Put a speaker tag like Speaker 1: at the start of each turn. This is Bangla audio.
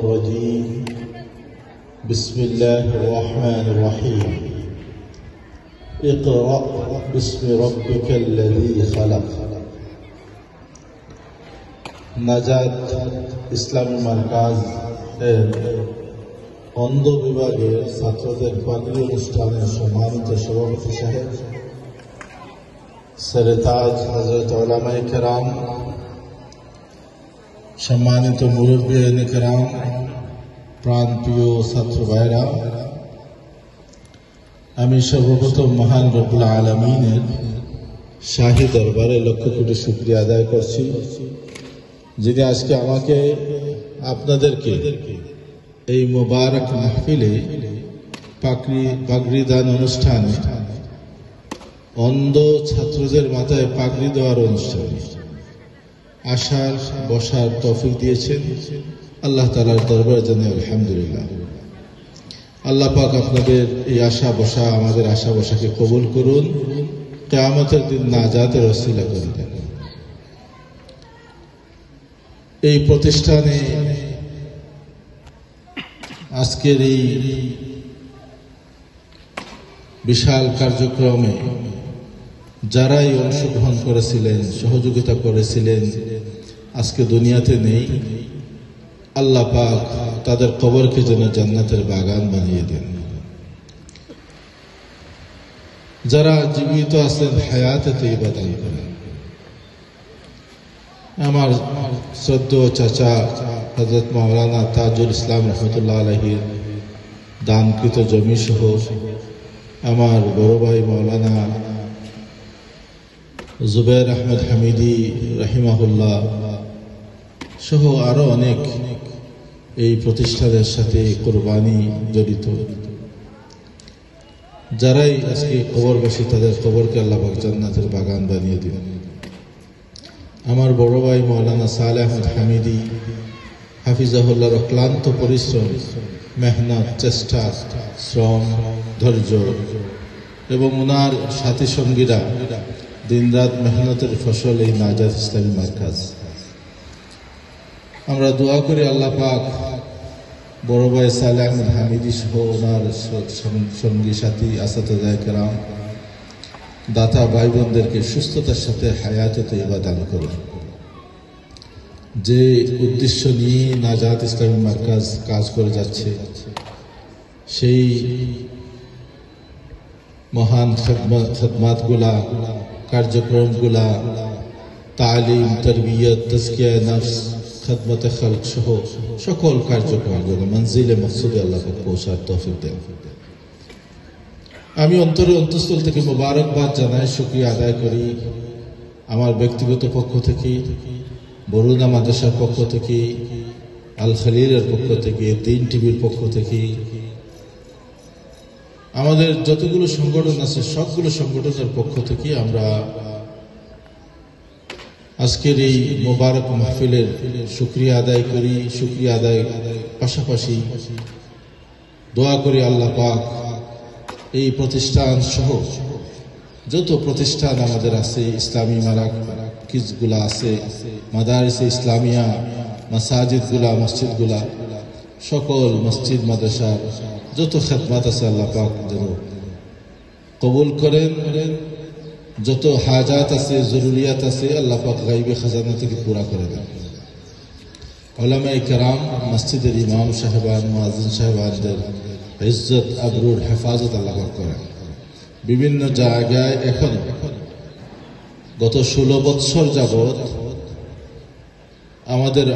Speaker 1: الرجيم بسم الله الرحمن الرحيم اقرأ باسم ربك الذي خلق নাজাত ইসলামী মার্কাজ এর অন্ধ বিভাগের ছাত্রদের পাগড়ি অনুষ্ঠানের সম্মানিত সভাপতি সাহেব সরতাজ হযরত উলামায়ে কেরাম, সম্মানিত মুরব্বিয়ানে কেরাম, প্রাণপ্রিয় ছাত্র ভাইরা, আমি সর্বপ্রথম মহান রব্বুল আলামিনের শাহী দরবারে লক্ষ কোটি শুকরিয়া আদায় করছি, যিনি আজকে আমাকে আপনাদেরকে এই মুবারক মাহফিলে পাগড়ি দান অনুষ্ঠানে অন্ধ ছাত্রদের মাথায় পাগড়ি দেওয়ার অনুষ্ঠানে আসার বসার তৌফিক দিয়েছেন। আল্লাহ তাআলার দরবারে জানাই আলহামদুলিল্লাহ। আল্লাহ পাক আপনাদের এই আশা বসা, আমাদের আশা বসাকে কবুল করুন, কিয়ামতের দিন নাজাতের ওসিলা করে দেন। এই প্রতিষ্ঠানে আজকের এই বিশাল কার্যক্রমে যারাই অংশগ্রহণ করেছিলেন, সহযোগিতা করেছিলেন, আজকে দুনিয়াতে নেই, আল্লাহ পাক তাদের কবরকে যেন জান্নাতের বাগান বানিয়ে দেন। যারা জীবিত আছেন হায়াতে তৈবা দান করেন। আমার শ্রদ্ধেয় চাচা হযরত মাওলানা তাজুল ইসলাম রহমতুল্লাহ আলাইহির দানকৃত জমি সহ আমার বড় ভাই মাওলানা জুবায়ের আহমদ হামিদি রাহিমাহুল্লাহ সহ আরো অনেক এই প্রতিষ্ঠানের সাথে কোরবানি জড়িত যারাই আজকে কবরবাসী, তাদের কবরকে আল্লাহ পাক জান্নাতের বাগান বানিয়ে দিবেন। আমার বড় ভাই মাওলানা সালেহ আহমদ হামিদি হাফিজাহুল্লাহর অক্লান্ত পরিশ্রম, মেহনত, চেষ্টা, শ্রম, ধৈর্য এবং ওনার সাথী সঙ্গীরা দিনরাত মেহনতের ফসল এই নাজাত ইসলামী মার্কাজ। আমরা দোয়া করি আল্লাহ পাক বড় ভাই সালেহ আহমদ হামিদি সহ ওনার সঙ্গী সাথী আসাতিজা কেরাম, দাতা ভাই বোনদেরকে সুস্থতার সাথে হায়াতে তৈবা দান করুন। যে উদ্দেশ্য নিয়ে নাজাত ইসলামী মার্কাজ কাজ করে যাচ্ছে, সেই মহান খেদমাতগুলা, কার্যক্রমগুলা, তালিম, তরবিয়ত, তাজকিয়া নফস, খেদমতে খালক সহ সকল কার্যক্রমগুলো মঞ্জিলে মকসুদে আল্লাহ পৌঁছার তৌফিক দেন। আমি অন্তঃস্থল থেকে মোবারকবাদ জানাই, শুকরিয়া আদায় করি আমার ব্যক্তিগত পক্ষ থেকে, বরুণা মাদ্রাসার পক্ষ থেকে, আল খলিলের পক্ষ থেকে, দিন টিভির পক্ষ থেকে, আমাদের যতগুলো সংগঠন আছে সবগুলো সংগঠনের পক্ষ থেকে আমরা আজকের এই মোবারক মাহফিলের শুকরিয়া আদায় করি। শুকরিয়া আদায় পাশাপাশি দোয়া করি আল্লাহ পাক এই প্রতিষ্ঠান সহ যত প্রতিষ্ঠান আমাদের আছে, ইসলামী মারাকিজগুলা আছে, মাদারিসে ইসলামিয়া, মাসাজিদগুলা, মসজিদগুলা, সকল মসজিদ মাদ্রাসার যত খেদমাত আছে আল্লাহ পাক যেন কবুল করেন। যত হাজাত আছে, জরুরিয়াত আছে, আল্লাহ পাক গাইবে খাজানা থেকে পুরা করে দেন। উলামায়ে কেরাম, মসজিদের ইমাম সাহেবান, মুয়াজ্জিন সাহেবানদের ইজ্জত আবরুর হেফাজত আল্লাহ পাক করেন। বিভিন্ন জায়গায় এখন গত 16 বৎসর যাবৎ আমাদের